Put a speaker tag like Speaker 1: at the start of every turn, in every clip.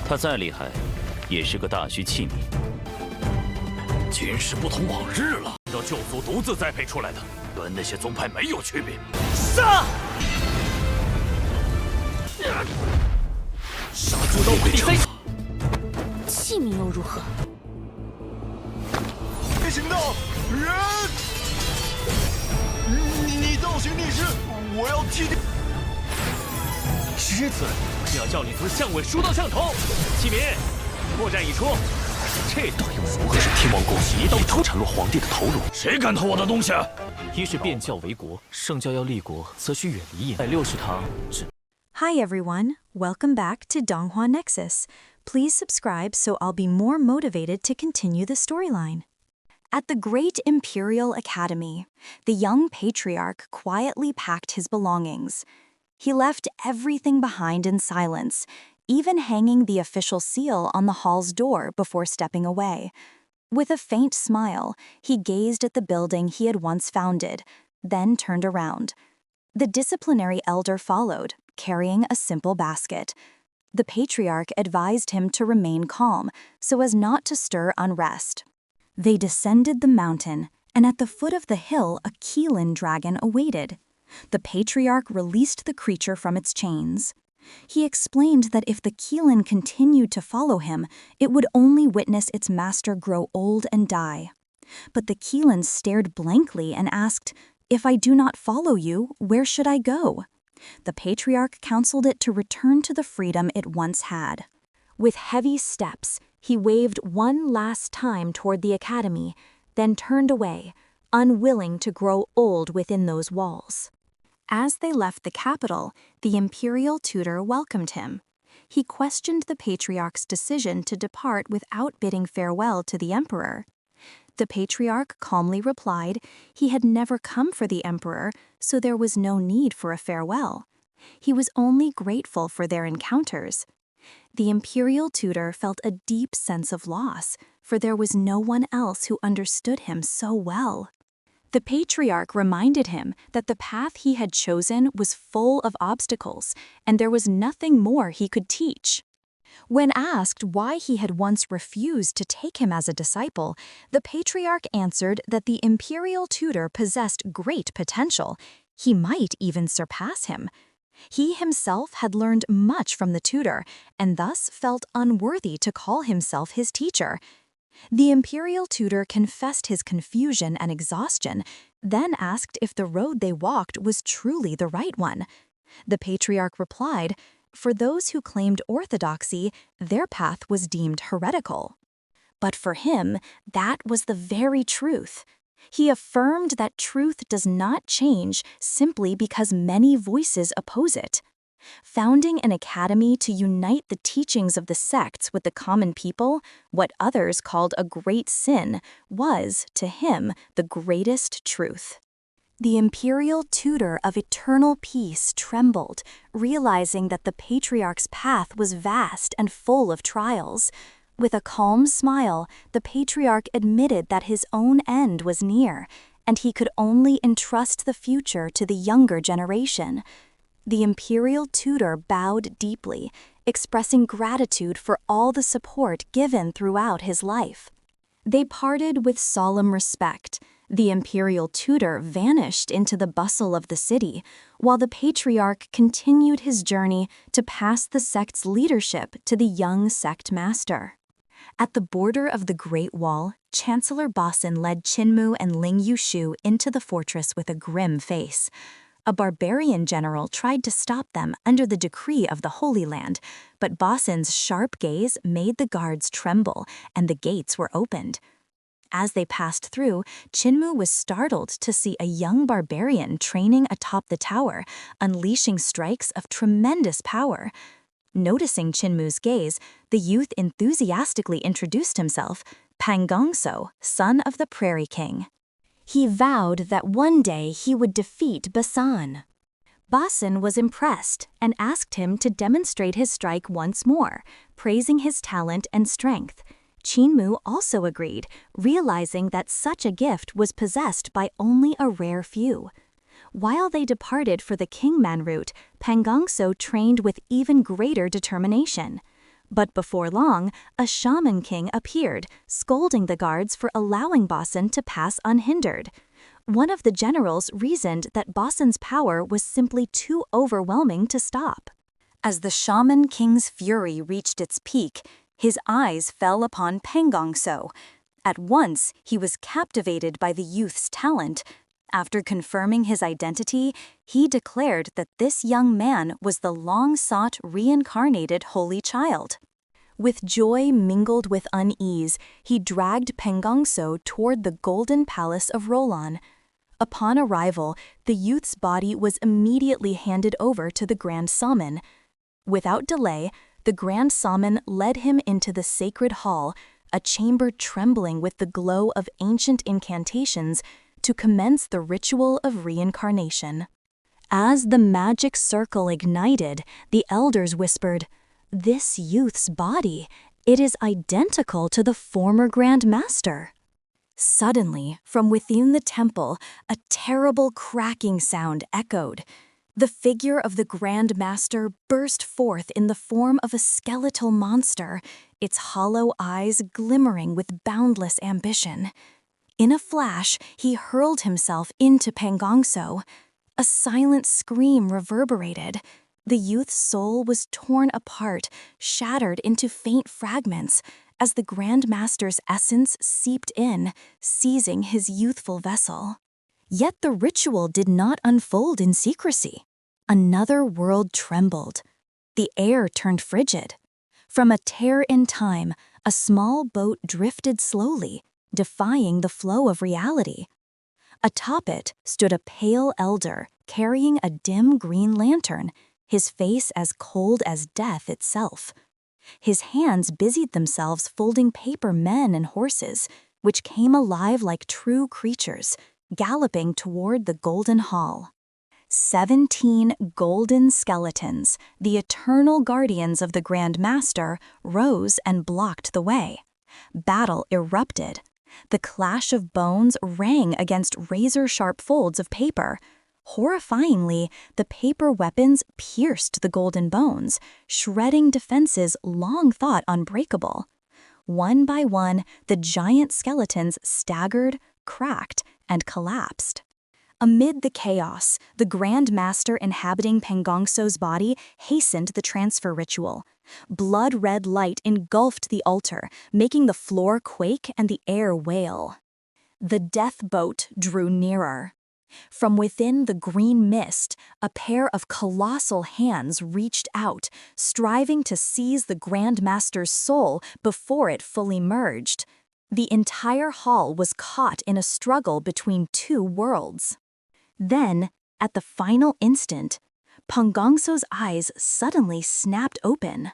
Speaker 1: 他再厉害，也是个大虚器皿。
Speaker 2: 今时不同往日了，让教祖独自栽培出来的，跟那些宗派没有区别。杀！杀猪刀被撑死。
Speaker 3: 器皿又如何？
Speaker 4: 行动，人！你倒行逆施，我要替你。
Speaker 2: 狮子，是要叫你从巷尾输到巷头。启明，末战已出，这到底如何是天王宫一刀头斩落皇帝的头颅？谁敢偷我的东西？
Speaker 5: 一是变教为国，圣教要立国，则需远离也。在60堂只。
Speaker 6: Hi everyone, welcome back to Donghua Nexus. Please subscribe so I'll be more motivated to continue the storyline. At the Great Imperial Academy, the young patriarch quietly packed his belongings. He left everything behind in silence, even hanging the official seal on the hall's door before stepping away. With a faint smile, he gazed at the building he had once founded, then turned around. The disciplinary elder followed, carrying a simple basket. The patriarch advised him to remain calm, so as not to stir unrest. They descended the mountain, and at the foot of the hill a Keelan dragon awaited. The patriarch released the creature from its chains. He explained that if the Keelan continued to follow him, it would only witness its master grow old and die. But the Keelan stared blankly and asked, "If I do not follow you, where should I go?" The patriarch counseled it to return to the freedom it once had. With heavy steps, he waved one last time toward the academy, then turned away, unwilling to grow old within those walls. As they left the capital, the imperial tutor welcomed him. He questioned the patriarch's decision to depart without bidding farewell to the emperor. The patriarch calmly replied he had never come for the emperor, so there was no need for a farewell. He was only grateful for their encounters. The imperial tutor felt a deep sense of loss, for there was no one else who understood him so well. The patriarch reminded him that the path he had chosen was full of obstacles, and there was nothing more he could teach. When asked why he had once refused to take him as a disciple, the patriarch answered that the imperial tutor possessed great potential. He might even surpass him. He himself had learned much from the tutor, and thus felt unworthy to call himself his teacher. The imperial tutor confessed his confusion and exhaustion, then asked if the road they walked was truly the right one. The patriarch replied, for those who claimed orthodoxy, their path was deemed heretical. But for him, that was the very truth. He affirmed that truth does not change simply because many voices oppose it. Founding an academy to unite the teachings of the sects with the common people, what others called a great sin, was, to him, the greatest truth. The imperial tutor of eternal peace trembled, realizing that the patriarch's path was vast and full of trials. With a calm smile, the patriarch admitted that his own end was near, and he could only entrust the future to the younger generation. The imperial tutor bowed deeply, expressing gratitude for all the support given throughout his life. They parted with solemn respect. The imperial tutor vanished into the bustle of the city, while the patriarch continued his journey to pass the sect's leadership to the young sect master. At the border of the Great Wall, Chancellor Bossen led Qinmu and Ling Yushu into the fortress with a grim face. A barbarian general tried to stop them under the decree of the Holy Land, but Bossen's sharp gaze made the guards tremble, and the gates were opened. As they passed through, Qinmu was startled to see a young barbarian training atop the tower, unleashing strikes of tremendous power. Noticing Qinmu's gaze, the youth enthusiastically introduced himself, Pangongso, son of the Prairie King. He vowed that one day he would defeat Basan. Bossen was impressed and asked him to demonstrate his strike once more, praising his talent and strength. Qinmu also agreed, realizing that such a gift was possessed by only a rare few. While they departed for the Kingman route, Pangongso trained with even greater determination. But before long, a shaman king appeared, scolding the guards for allowing Basan to pass unhindered. One of the generals reasoned that Basan's power was simply too overwhelming to stop. As the shaman king's fury reached its peak, his eyes fell upon Penggongso. At once, he was captivated by the youth's talent. After confirming his identity, he declared that this young man was the long-sought reincarnated Holy Child. With joy mingled with unease, he dragged Penggongso toward the golden palace of Rolan. Upon arrival, the youth's body was immediately handed over to the Grand Shaman. Without delay, the Grand Shaman led him into the sacred hall, a chamber trembling with the glow of ancient incantations, to commence the ritual of reincarnation. As the magic circle ignited, the elders whispered, "This youth's body, it is identical to the former Grand Master." Suddenly, from within the temple, a terrible cracking sound echoed. The figure of the Grand Master burst forth in the form of a skeletal monster, its hollow eyes glimmering with boundless ambition. In a flash, he hurled himself into Penggongso. A silent scream reverberated. The youth's soul was torn apart, shattered into faint fragments, as the Grand Master's essence seeped in, seizing his youthful vessel. Yet the ritual did not unfold in secrecy. Another world trembled. The air turned frigid. From a tear in time, a small boat drifted slowly, defying the flow of reality. Atop it stood a pale elder carrying a dim green lantern, his face as cold as death itself. His hands busied themselves folding paper men and horses, which came alive like true creatures, galloping toward the golden hall. 17 golden skeletons, the eternal guardians of the Grand Master, rose and blocked the way. Battle erupted. The clash of bones rang against razor-sharp folds of paper. Horrifyingly, the paper weapons pierced the golden bones, shredding defenses long thought unbreakable. One by one, the giant skeletons staggered, cracked, and collapsed. Amid the chaos, the Grand Master inhabiting Penggongso's body hastened the transfer ritual. Blood-red light engulfed the altar, making the floor quake and the air wail. The death boat drew nearer. From within the green mist, a pair of colossal hands reached out, striving to seize the Grand Master's soul before it fully merged. The entire hall was caught in a struggle between two worlds. Then, at the final instant, Penggongso's eyes suddenly snapped open.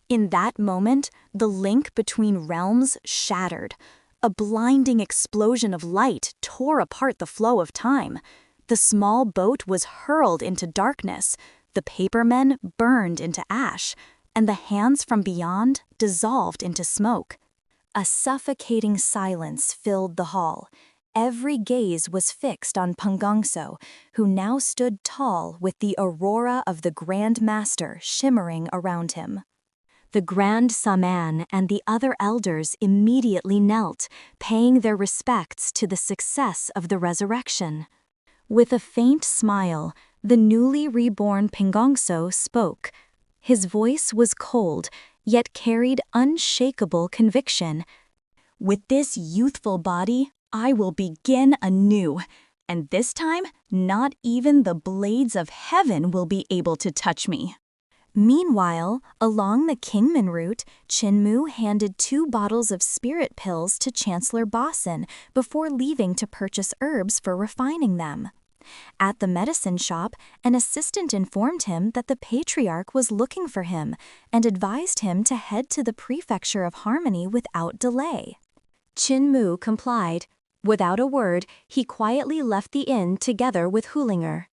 Speaker 6: In that moment, the link between realms shattered. A blinding explosion of light tore apart the flow of time. The small boat was hurled into darkness, the papermen burned into ash, and the hands from beyond dissolved into smoke. A suffocating silence filled the hall. Every gaze was fixed on Penggongso, who now stood tall with the aurora of the Grand Master shimmering around him. The Grand Shaman and the other elders immediately knelt, paying their respects to the success of the resurrection. With a faint smile, the newly reborn Penggongso spoke. His voice was cold, yet carried unshakable conviction. "With this youthful body, I will begin anew, and this time, not even the blades of heaven will be able to touch me." Meanwhile, along the Kingman route, Qinmu handed 2 bottles of spirit pills to Chancellor Basan before leaving to purchase herbs for refining them. At the medicine shop, an assistant informed him that the patriarch was looking for him and advised him to head to the prefecture of Harmony without delay. Qinmu complied. Without a word, he quietly left the inn together with Hulinger.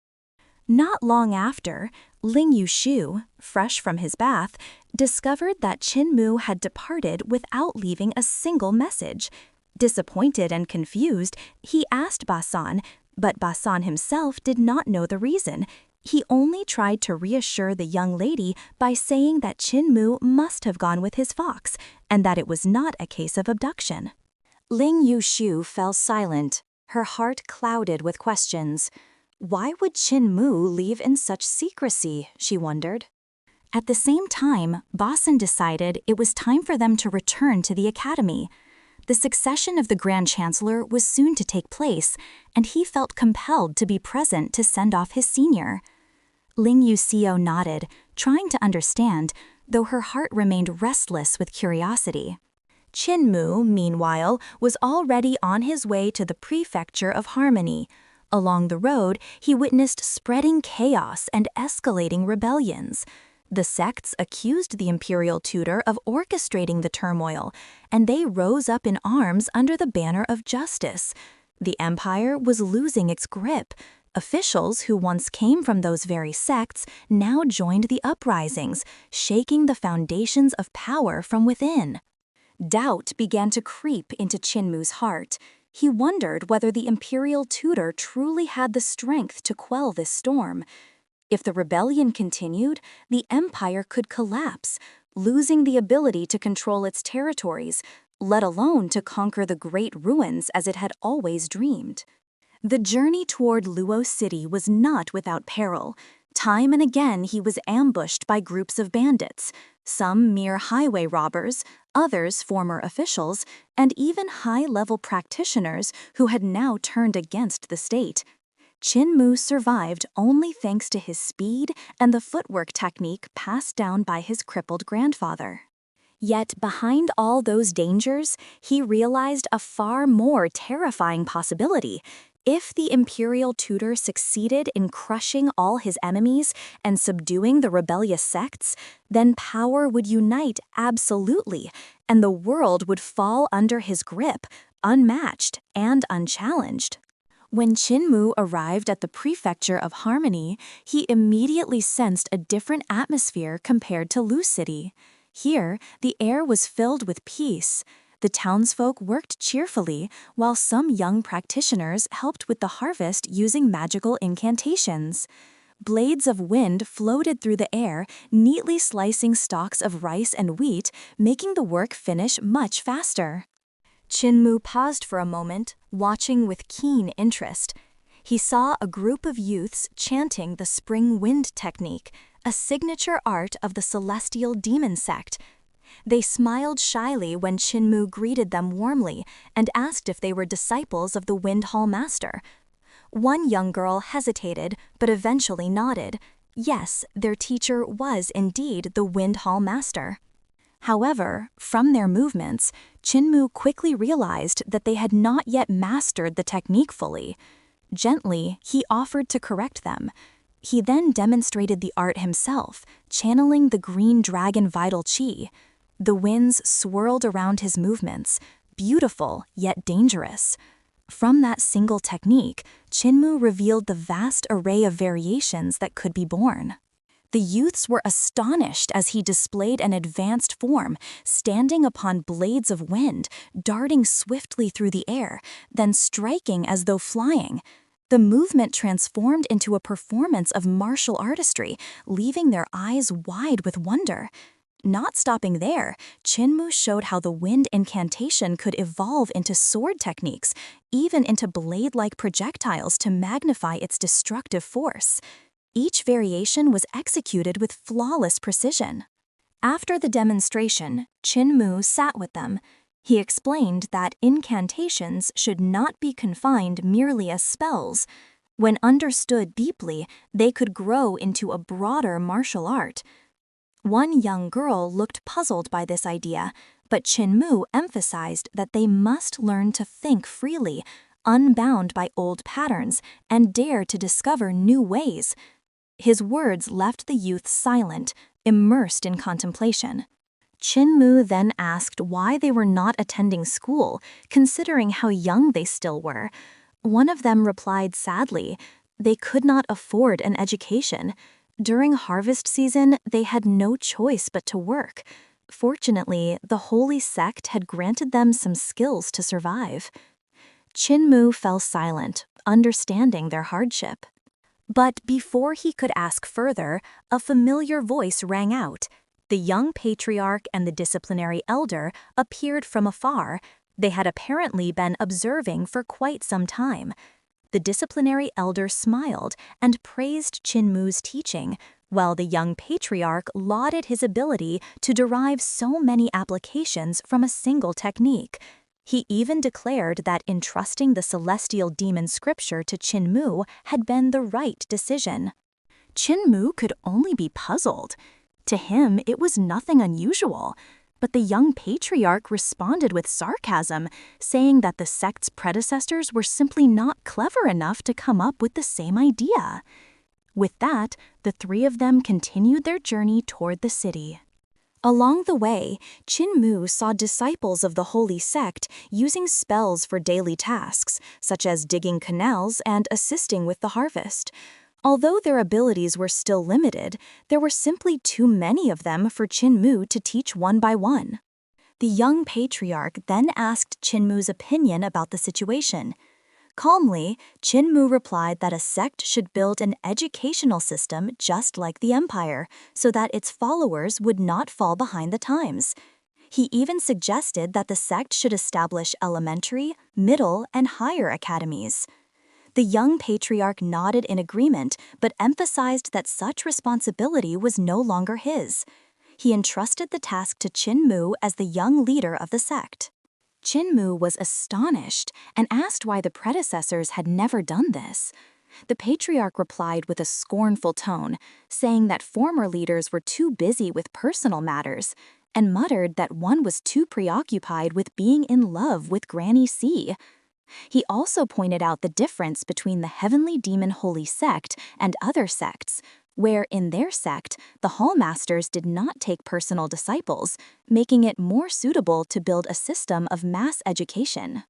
Speaker 6: Not long after, Ling Yushu, fresh from his bath, discovered that Qinmu had departed without leaving a single message. Disappointed and confused, he asked Basan, but Basan himself did not know the reason. He only tried to reassure the young lady by saying that Qin must have gone with his fox and that it was not a case of abduction. Ling Yushu fell silent, her heart clouded with questions. Why would Qin leave in such secrecy, she wondered. At the same time, Basan decided it was time for them to return to the academy. The succession of the Grand Chancellor was soon to take place, and he felt compelled to be present to send off his senior. Ling Yusio nodded, trying to understand, though her heart remained restless with curiosity. Qin, meanwhile, was already on his way to the Prefecture of Harmony. Along the road, he witnessed spreading chaos and escalating rebellions. The sects accused the imperial tutor of orchestrating the turmoil, and they rose up in arms under the banner of justice. The empire was losing its grip. Officials who once came from those very sects now joined the uprisings, shaking the foundations of power from within. Doubt began to creep into Qinmu's heart. He wondered whether the imperial tutor truly had the strength to quell this storm. If the rebellion continued, the empire could collapse, losing the ability to control its territories, let alone to conquer the great ruins as it had always dreamed. The journey toward Luo City was not without peril. Time and again he was ambushed by groups of bandits, some mere highway robbers, others former officials, and even high-level practitioners who had now turned against the state. Qin survived only thanks to his speed and the footwork technique passed down by his crippled grandfather. Yet behind all those dangers, he realized a far more terrifying possibility. If the imperial tutor succeeded in crushing all his enemies and subduing the rebellious sects, then power would unite absolutely, and the world would fall under his grip, unmatched and unchallenged. When Qin arrived at the Prefecture of Harmony, he immediately sensed a different atmosphere compared to Lu City. Here, the air was filled with peace. The townsfolk worked cheerfully, while some young practitioners helped with the harvest using magical incantations. Blades of wind floated through the air, neatly slicing stalks of rice and wheat, making the work finish much faster. Qin paused for a moment, watching with keen interest. He saw a group of youths chanting the spring wind technique, a signature art of the celestial demon sect. They smiled shyly when Qin greeted them warmly and asked if they were disciples of the Wind Hall Master. One young girl hesitated, but eventually nodded. Yes, their teacher was indeed the Wind Hall Master. However, from their movements, Qin quickly realized that they had not yet mastered the technique fully. Gently, he offered to correct them. He then demonstrated the art himself, channeling the green dragon vital qi. The winds swirled around his movements, beautiful yet dangerous. From that single technique, Qin revealed the vast array of variations that could be born. The youths were astonished as he displayed an advanced form, standing upon blades of wind, darting swiftly through the air, then striking as though flying. The movement transformed into a performance of martial artistry, leaving their eyes wide with wonder. Not stopping there, Qin showed how the wind incantation could evolve into sword techniques, even into blade-like projectiles to magnify its destructive force. Each variation was executed with flawless precision. After the demonstration, Qin sat with them. He explained that incantations should not be confined merely as spells. When understood deeply, they could grow into a broader martial art. One young girl looked puzzled by this idea, but Qin emphasized that they must learn to think freely, unbound by old patterns, and dare to discover new ways. His words left the youth silent, immersed in contemplation. Qin then asked why they were not attending school, considering how young they still were. One of them replied sadly, they could not afford an education. During harvest season, they had no choice but to work. Fortunately, the holy sect had granted them some skills to survive. Qin fell silent, understanding their hardship. But before he could ask further, a familiar voice rang out. The young patriarch and the disciplinary elder appeared from afar. They had apparently been observing for quite some time. The disciplinary elder smiled and praised Qinmu's teaching, while the young patriarch lauded his ability to derive so many applications from a single technique. He even declared that entrusting the celestial demon scripture to Qinmu had been the right decision. Qinmu could only be puzzled. To him, it was nothing unusual. But the young patriarch responded with sarcasm, saying that the sect's predecessors were simply not clever enough to come up with the same idea. With that, the three of them continued their journey toward the city. Along the way, Qinmu saw disciples of the Holy Sect using spells for daily tasks, such as digging canals and assisting with the harvest. Although their abilities were still limited, there were simply too many of them for Qinmu to teach one by one. The young patriarch then asked Qinmu's opinion about the situation. Calmly, Qinmu replied that a sect should build an educational system just like the empire, so that its followers would not fall behind the times. He even suggested that the sect should establish elementary, middle, and higher academies. The young patriarch nodded in agreement, but emphasized that such responsibility was no longer his. He entrusted the task to Qinmu as the young leader of the sect. Qinmu was astonished and asked why the predecessors had never done this. The patriarch replied with a scornful tone, saying that former leaders were too busy with personal matters, and muttered that one was too preoccupied with being in love with Granny C. He also pointed out the difference between the heavenly demon holy sect and other sects, where in their sect, the hallmasters did not take personal disciples, making it more suitable to build a system of mass education.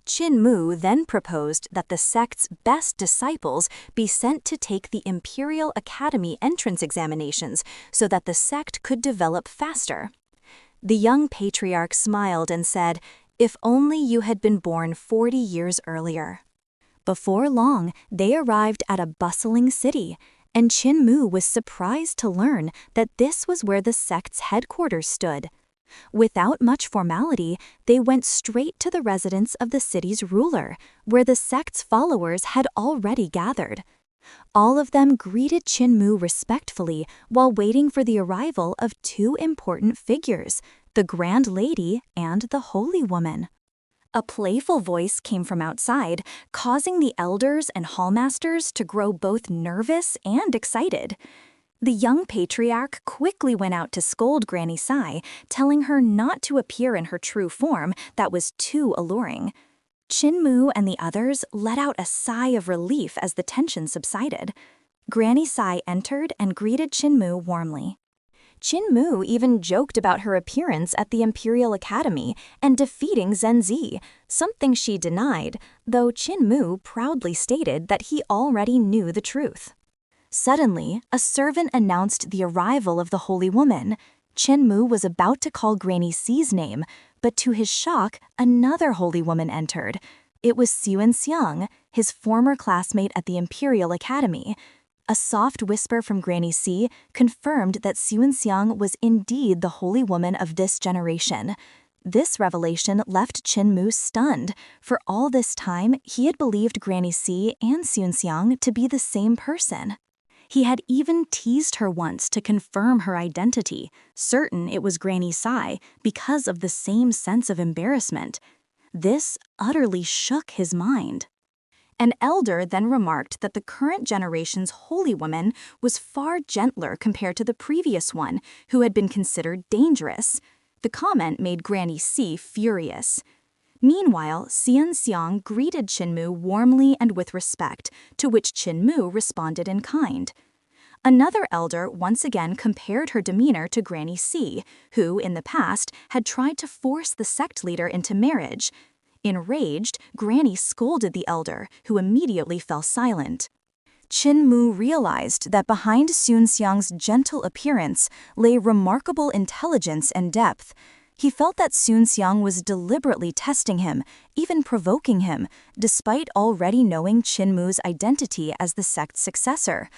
Speaker 6: Qinmu then proposed that the sect's best disciples be sent to take the Imperial Academy entrance examinations so that the sect could develop faster. The young patriarch smiled and said, "If only you had been born 40 years earlier." Before long, they arrived at a bustling city, and Qinmu was surprised to learn that this was where the sect's headquarters stood. Without much formality, they went straight to the residence of the city's ruler, where the sect's followers had already gathered. All of them greeted Qinmu respectfully while waiting for the arrival of two important figures, the Grand Lady and the Holy Woman. A playful voice came from outside, causing the elders and hallmasters to grow both nervous and excited. The young patriarch quickly went out to scold Granny Sai, telling her not to appear in her true form that was too alluring. Qinmu and the others let out a sigh of relief as the tension subsided. Granny Sai entered and greeted Qinmu warmly. Qinmu even joked about her appearance at the Imperial Academy and defeating Zhenzi, something she denied, though Qinmu proudly stated that he already knew the truth. Suddenly, a servant announced the arrival of the Holy Woman. Qinmu was about to call Granny C's name, but to his shock, another Holy Woman entered. It was Xuanxiang, his former classmate at the Imperial Academy. A soft whisper from Granny C confirmed that Xuanxiang was indeed the Holy Woman of this generation. This revelation left Qinmu stunned. For all this time, he had believed Granny C and Xuanxiang to be the same person. He had even teased her once to confirm her identity, certain it was Granny Sai because of the same sense of embarrassment. This utterly shook his mind. An elder then remarked that the current generation's Holy Woman was far gentler compared to the previous one, who had been considered dangerous. The comment made Granny C furious. Meanwhile, Xuanxiang greeted Qinmu warmly and with respect, to which Qinmu responded in kind. Another elder once again compared her demeanor to Granny C, who, in the past, had tried to force the sect leader into marriage. Enraged, Granny scolded the elder, who immediately fell silent. Qinmu realized that behind Xuanxiang's gentle appearance lay remarkable intelligence and depth. He felt that Sun Xiang was deliberately testing him, even provoking him, despite already knowing Qin Mu's identity as the sect's successor.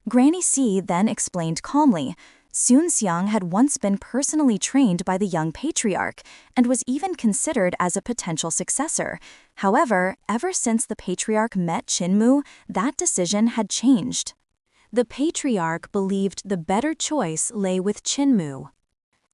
Speaker 6: Granny Si then explained calmly, Sun Xiang had once been personally trained by the young patriarch and was even considered as a potential successor. However, ever since the patriarch met Qin Mu, that decision had changed. The patriarch believed the better choice lay with Qin Mu.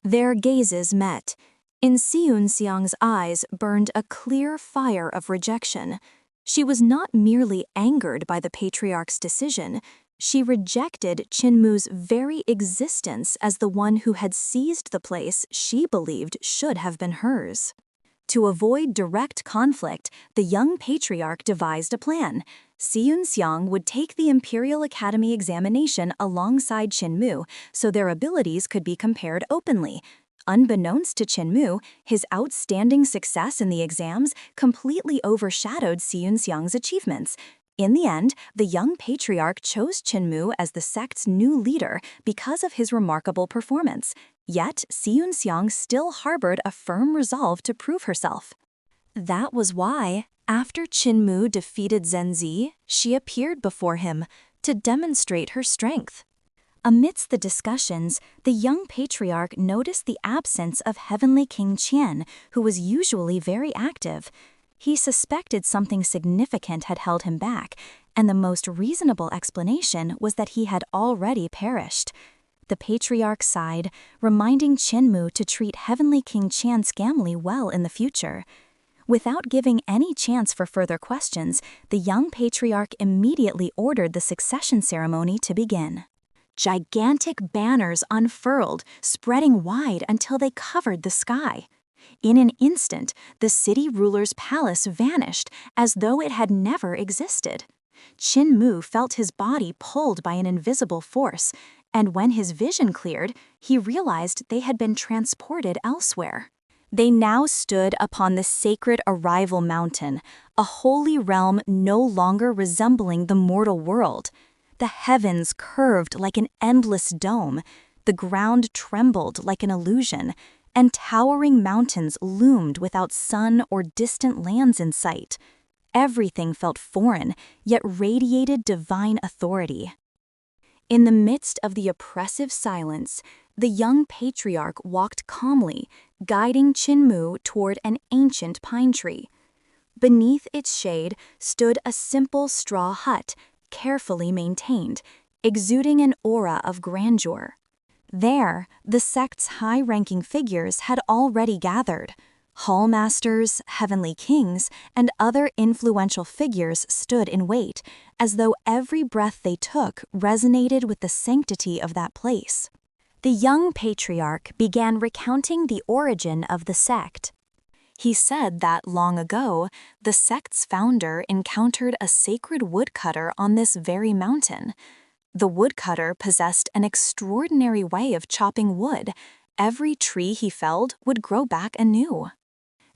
Speaker 6: Their gazes met. In Sun Xiang's eyes burned a clear fire of rejection. She was not merely angered by the patriarch's decision. She rejected Qin Mu's very existence as the one who had seized the place she believed should have been hers. To avoid direct conflict, the young patriarch devised a plan. Sun Xiang would take the Imperial Academy examination alongside Qin Mu, so their abilities could be compared openly. Unbeknownst to Qin Mu, his outstanding success in the exams completely overshadowed Sun Xiang's achievements. In the end, the young patriarch chose Qin Mu as the sect's new leader because of his remarkable performance. Yet, Sun Xiang still harbored a firm resolve to prove herself. That was why, after Qin Mu defeated Zhenzi, she appeared before him to demonstrate her strength. Amidst the discussions, the young patriarch noticed the absence of Heavenly King Qian, who was usually very active. He suspected something significant had held him back, and the most reasonable explanation was that he had already perished. The patriarch sighed, reminding Qin Mu to treat Heavenly King Qian's family well in the future. Without giving any chance for further questions, the young patriarch immediately ordered the succession ceremony to begin. Gigantic banners unfurled, spreading wide until they covered the sky. In an instant, the city ruler's palace vanished as though it had never existed. Qin Mu felt his body pulled by an invisible force, and when his vision cleared, he realized they had been transported elsewhere. They now stood upon the sacred Arrival Mountain, a holy realm no longer resembling the mortal world. The heavens curved like an endless dome, the ground trembled like an illusion, and towering mountains loomed without sun or distant lands in sight. Everything felt foreign, yet radiated divine authority. In the midst of the oppressive silence, the young patriarch walked calmly, guiding Qin Mu toward an ancient pine tree. Beneath its shade stood a simple straw hut, carefully maintained, exuding an aura of grandeur. There, the sect's high-ranking figures had already gathered. Hallmasters, heavenly kings, and other influential figures stood in wait, as though every breath they took resonated with the sanctity of that place. The young patriarch began recounting the origin of the sect. He said that long ago, the sect's founder encountered a sacred woodcutter on this very mountain. The woodcutter possessed an extraordinary way of chopping wood. Every tree he felled would grow back anew.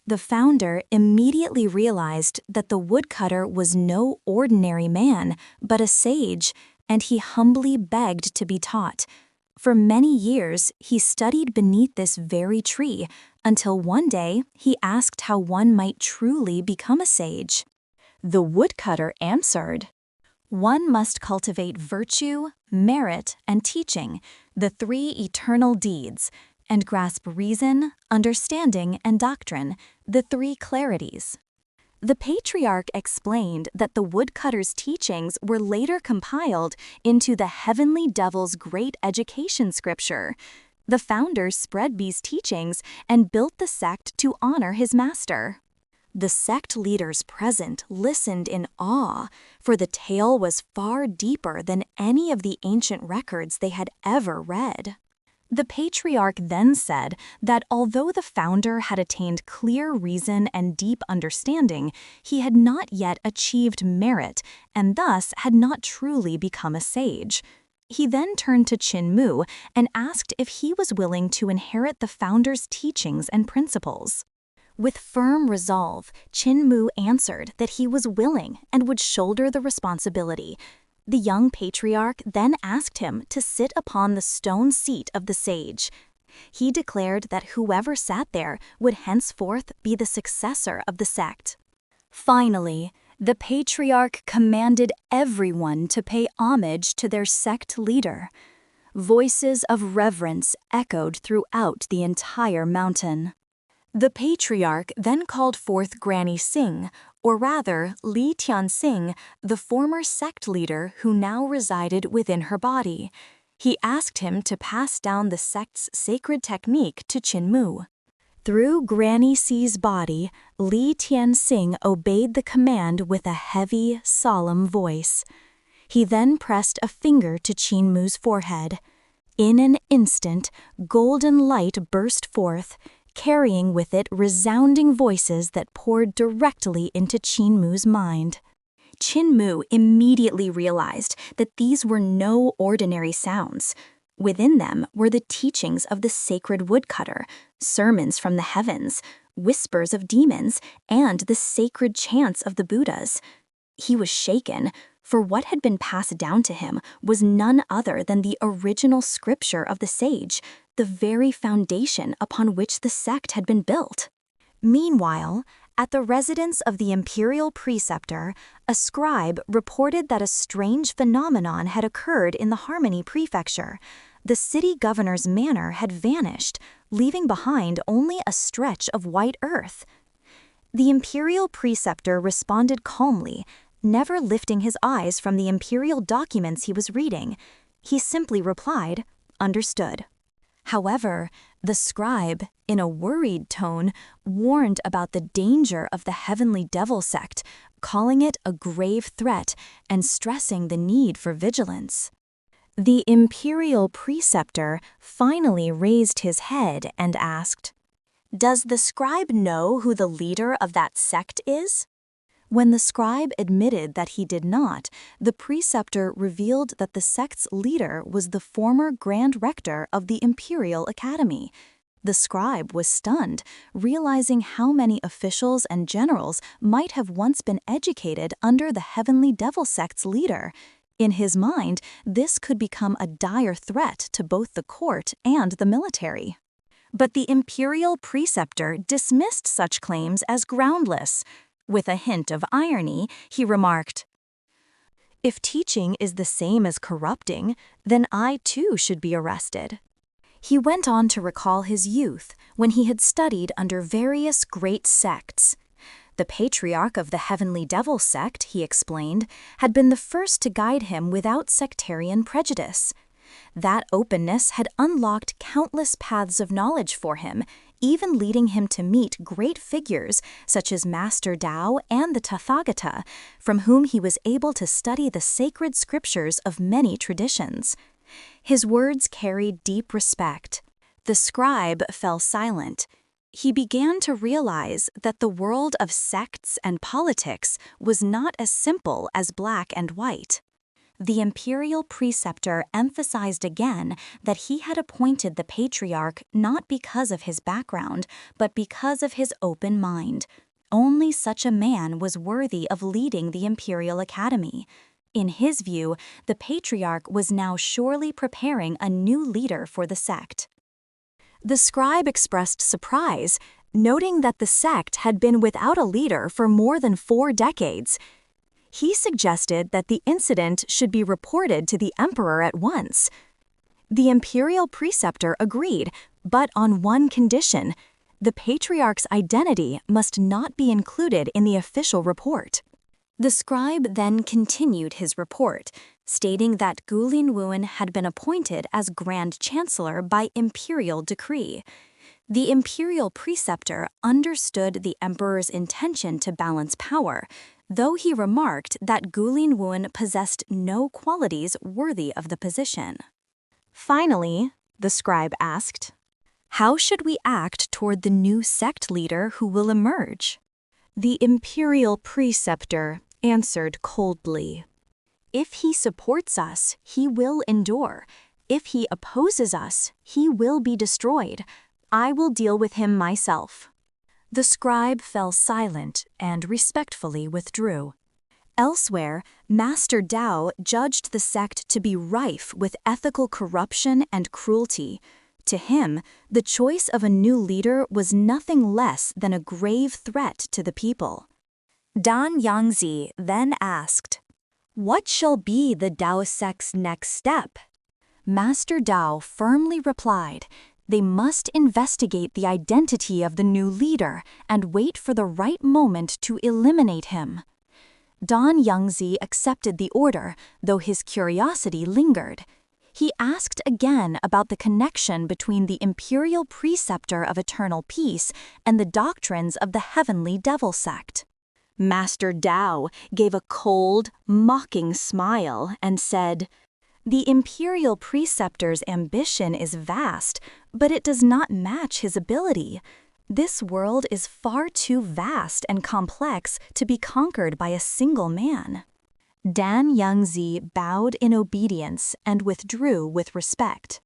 Speaker 6: The founder immediately realized that the woodcutter was no ordinary man, but a sage, and he humbly begged to be taught. For many years, he studied beneath this very tree, until one day he asked how one might truly become a sage. The woodcutter answered, "One must cultivate virtue, merit, and teaching, the three eternal deeds, and grasp reason, understanding, and doctrine, the three clarities." The patriarch explained that the woodcutter's teachings were later compiled into the Heavenly Devil's Great Education Scripture. The founder spread these teachings and built the sect to honor his master. The sect leaders present listened in awe, for the tale was far deeper than any of the ancient records they had ever read. The patriarch then said that although the founder had attained clear reason and deep understanding, he had not yet achieved merit and thus had not truly become a sage. He then turned to Qin Mu and asked if he was willing to inherit the founder's teachings and principles. With firm resolve, Qin Mu answered that he was willing and would shoulder the responsibility. The young patriarch then asked him to sit upon the stone seat of the sage. He declared that whoever sat there would henceforth be the successor of the sect. Finally, the patriarch commanded everyone to pay homage to their sect leader. Voices of reverence echoed throughout the entire mountain. The patriarch then called forth Granny Sing, or rather Li Tianxing, the former sect leader who now resided within her body. He asked him to pass down the sect's sacred technique to Qinmu. Through Granny Si's body, Li Tianxing obeyed the command with a heavy, solemn voice. He then pressed a finger to Qinmu's forehead. In an instant, golden light burst forth, carrying with it resounding voices that poured directly into Qinmu's mind. Qinmu immediately realized that these were no ordinary sounds. Within them were the teachings of the sacred woodcutter, sermons from the heavens, whispers of demons, and the sacred chants of the Buddhas. He was shaken, for what had been passed down to him was none other than the original scripture of the sage, the very foundation upon which the sect had been built. Meanwhile, at the residence of the imperial preceptor, a scribe reported that a strange phenomenon had occurred in the Harmony Prefecture. The city governor's manor had vanished, leaving behind only a stretch of white earth. The imperial preceptor responded calmly, never lifting his eyes from the imperial documents he was reading. He simply replied, "Understood." However, the scribe, in a worried tone, warned about the danger of the Heavenly Devil sect, calling it a grave threat and stressing the need for vigilance. The imperial preceptor finally raised his head and asked, "Does the scribe know who the leader of that sect is?" When the scribe admitted that he did not, the preceptor revealed that the sect's leader was the former Grand Rector of the Imperial Academy. The scribe was stunned, realizing how many officials and generals might have once been educated under the Heavenly Devil sect's leader. In his mind, this could become a dire threat to both the court and the military. But the imperial preceptor dismissed such claims as groundless. With a hint of irony, he remarked, "If teaching is the same as corrupting, then I too should be arrested." He went on to recall his youth when he had studied under various great sects. The patriarch of the Heavenly Devil sect, he explained, had been the first to guide him without sectarian prejudice. That openness had unlocked countless paths of knowledge for him, even leading him to meet great figures such as Master Dao and the Tathagata, from whom he was able to study the sacred scriptures of many traditions. His words carried deep respect. The scribe fell silent. He began to realize that the world of sects and politics was not as simple as black and white. The imperial preceptor emphasized again that he had appointed the patriarch not because of his background, but because of his open mind. Only such a man was worthy of leading the Imperial Academy. In his view, the patriarch was now surely preparing a new leader for the sect. The scribe expressed surprise, noting that the sect had been without a leader for more than 4 decades. He suggested that the incident should be reported to the emperor at once. The imperial preceptor agreed, but on one condition: the patriarch's identity must not be included in the official report. The scribe then continued his report, stating that Gu Linwen had been appointed as Grand Chancellor by imperial decree. The imperial preceptor understood the emperor's intention to balance power, though he remarked that Gu Linwen possessed no qualities worthy of the position. Finally, the scribe asked, "How should we act toward the new sect leader who will emerge?" The imperial preceptor answered coldly, "If he supports us, he will endure. If he opposes us, he will be destroyed. I will deal with him myself." The scribe fell silent and respectfully withdrew. Elsewhere, Master Dao judged the sect to be rife with ethical corruption and cruelty. To him, the choice of a new leader was nothing less than a grave threat to the people. Dan Yangzi then asked, "What shall be the Dao sect's next step?" Master Dao firmly replied, they must investigate the identity of the new leader and wait for the right moment to eliminate him. Dan Yangzi accepted the order, though his curiosity lingered. He asked again about the connection between the imperial preceptor of eternal peace and the doctrines of the heavenly devil sect. Master Dao gave a cold, mocking smile and said, "The imperial preceptor's ambition is vast, but it does not match his ability. This world is far too vast and complex to be conquered by a single man." Dan Yangzi bowed in obedience and withdrew with respect.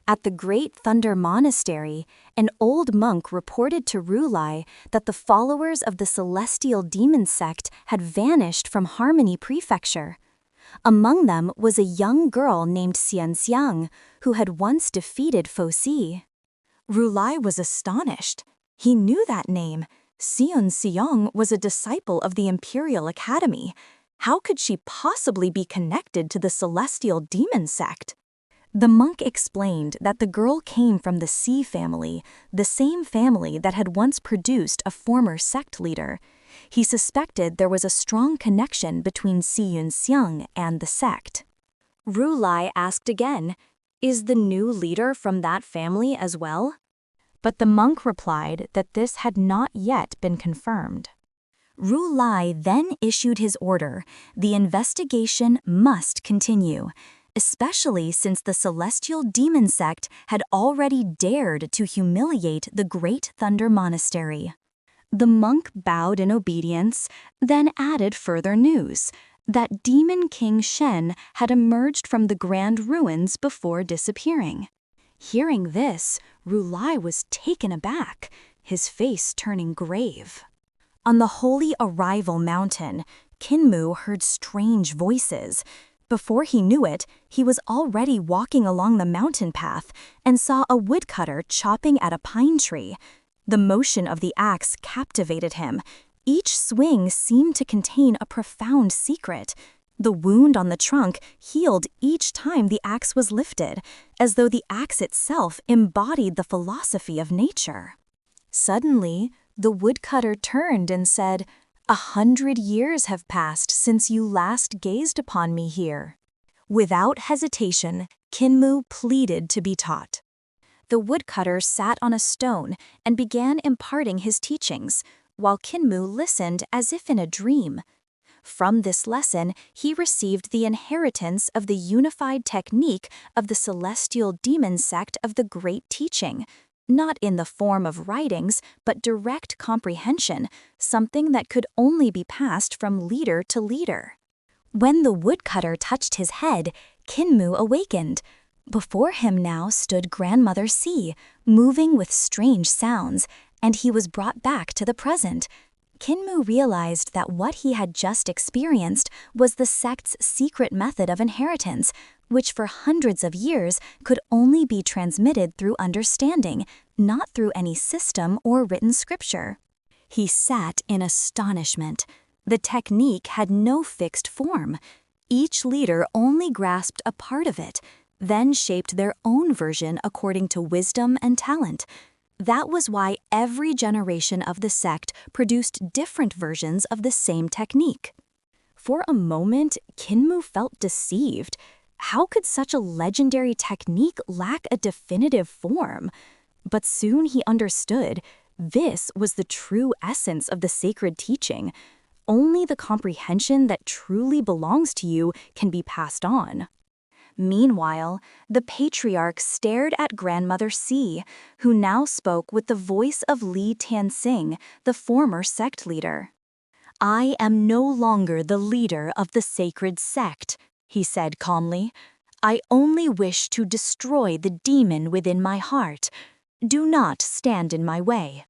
Speaker 6: At the Great Thunder Monastery, an old monk reported to Rulai that the followers of the Celestial Demon Sect had vanished from Harmony Prefecture. Among them was a young girl named Xianxiang, who had once defeated Foxi. Rulai was astonished. He knew that name. Xianxiang was a disciple of the Imperial Academy. How could she possibly be connected to the Celestial Demon Sect? The monk explained that the girl came from the Xi family, the same family that had once produced a former sect leader. He suspected there was a strong connection between Xi Yunxiang and the sect. Rulai asked again, "Is the new leader from that family as well?" But the monk replied that this had not yet been confirmed. Rulai then issued his order: the investigation must continue, especially since the Celestial Demon Sect had already dared to humiliate the Great Thunder Monastery. The monk bowed in obedience, then added further news, that Demon King Shen had emerged from the Grand Ruins before disappearing. Hearing this, Rulai was taken aback, his face turning grave. On the Holy Arrival Mountain, Kinmu heard strange voices. Before he knew it, he was already walking along the mountain path and saw a woodcutter chopping at a pine tree. The motion of the axe captivated him. Each swing seemed to contain a profound secret. The wound on the trunk healed each time the axe was lifted, as though the axe itself embodied the philosophy of nature. Suddenly, the woodcutter turned and said, 100 years have passed since you last gazed upon me here." Without hesitation, Kinmu pleaded to be taught. The woodcutter sat on a stone and began imparting his teachings, while Kinmu listened as if in a dream. From this lesson, he received the inheritance of the unified technique of the Celestial Demon Sect of the Great Teaching, not in the form of writings, but direct comprehension, something that could only be passed from leader to leader. When the woodcutter touched his head, Kinmu awakened. Before him now stood Grandmother Xi, moving with strange sounds, and he was brought back to the present. Kinmu realized that what he had just experienced was the sect's secret method of inheritance, which for hundreds of years could only be transmitted through understanding, not through any system or written scripture. He sat in astonishment. The technique had no fixed form. Each leader only grasped a part of it, then shaped their own version according to wisdom and talent. That was why every generation of the sect produced different versions of the same technique. For a moment, Kinmu felt deceived. How could such a legendary technique lack a definitive form? But soon he understood. This was the true essence of the sacred teaching. Only the comprehension that truly belongs to you can be passed on. Meanwhile, the patriarch stared at Grandmother Xi, who now spoke with the voice of Li Tianxing, the former sect leader. "I am no longer the leader of the sacred sect," he said calmly. "I only wish to destroy the demon within my heart. Do not stand in my way."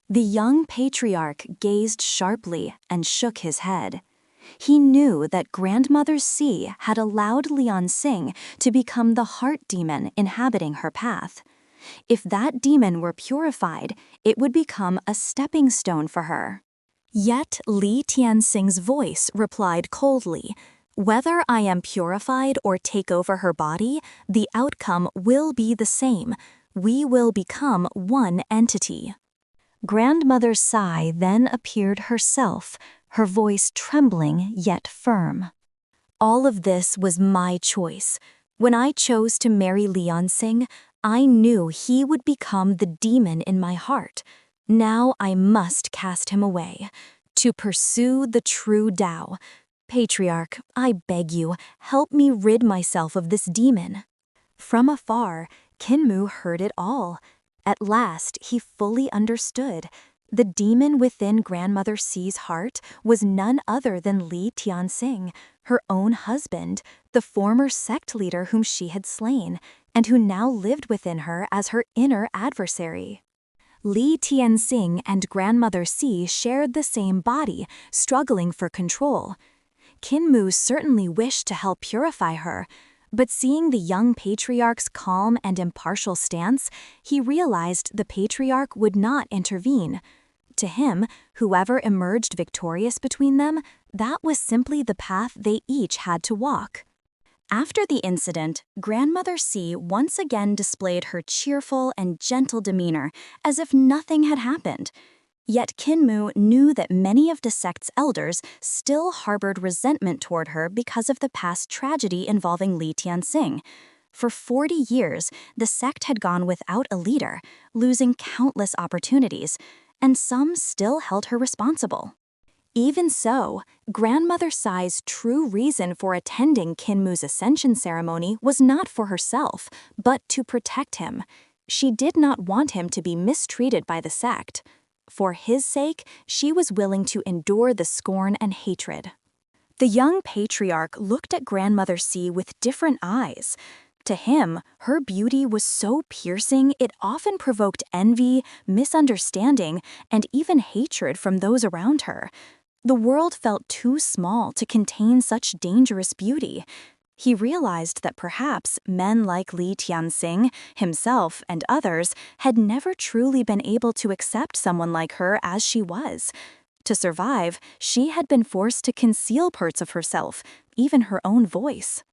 Speaker 6: The young patriarch gazed sharply and shook his head. He knew that Grandmother Xi had allowed Lian Xing to become the heart demon inhabiting her path. If that demon were purified, it would become a stepping stone for her. Yet Li Tianxing's voice replied coldly, "Whether I am purified or take over her body, the outcome will be the same. We will become one entity." Grandmother Sai then appeared herself, her voice trembling yet firm. "All of this was my choice. When I chose to marry Lianxing, I knew he would become the demon in my heart. Now I must cast him away, to pursue the true Tao. Patriarch, I beg you, help me rid myself of this demon." From afar, Kinmu heard it all. At last, he fully understood. The demon within Grandmother Si's heart was none other than Li Tianxing, her own husband, the former sect leader whom she had slain, and who now lived within her as her inner adversary. Li Tianxing and Grandmother Si shared the same body, struggling for control. Kinmu certainly wished to help purify her, but seeing the young patriarch's calm and impartial stance, he realized the patriarch would not intervene. To him, whoever emerged victorious between them, that was simply the path they each had to walk. After the incident, Grandmother Si once again displayed her cheerful and gentle demeanor, as if nothing had happened. Yet Kinmu knew that many of the sect's elders still harbored resentment toward her because of the past tragedy involving Li Tianxing. For 40 years, the sect had gone without a leader, losing countless opportunities, and some still held her responsible. Even so, Grandmother Sai's true reason for attending Kinmu's ascension ceremony was not for herself, but to protect him. She did not want him to be mistreated by the sect. For his sake, she was willing to endure the scorn and hatred. The young patriarch looked at Grandmother Si with different eyes. To him, her beauty was so piercing it often provoked envy, misunderstanding, and even hatred from those around her. The world felt too small to contain such dangerous beauty. He realized that perhaps men like Li Tianxing, himself, and others had never truly been able to accept someone like her as she was. To survive, she had been forced to conceal parts of herself, even her own voice.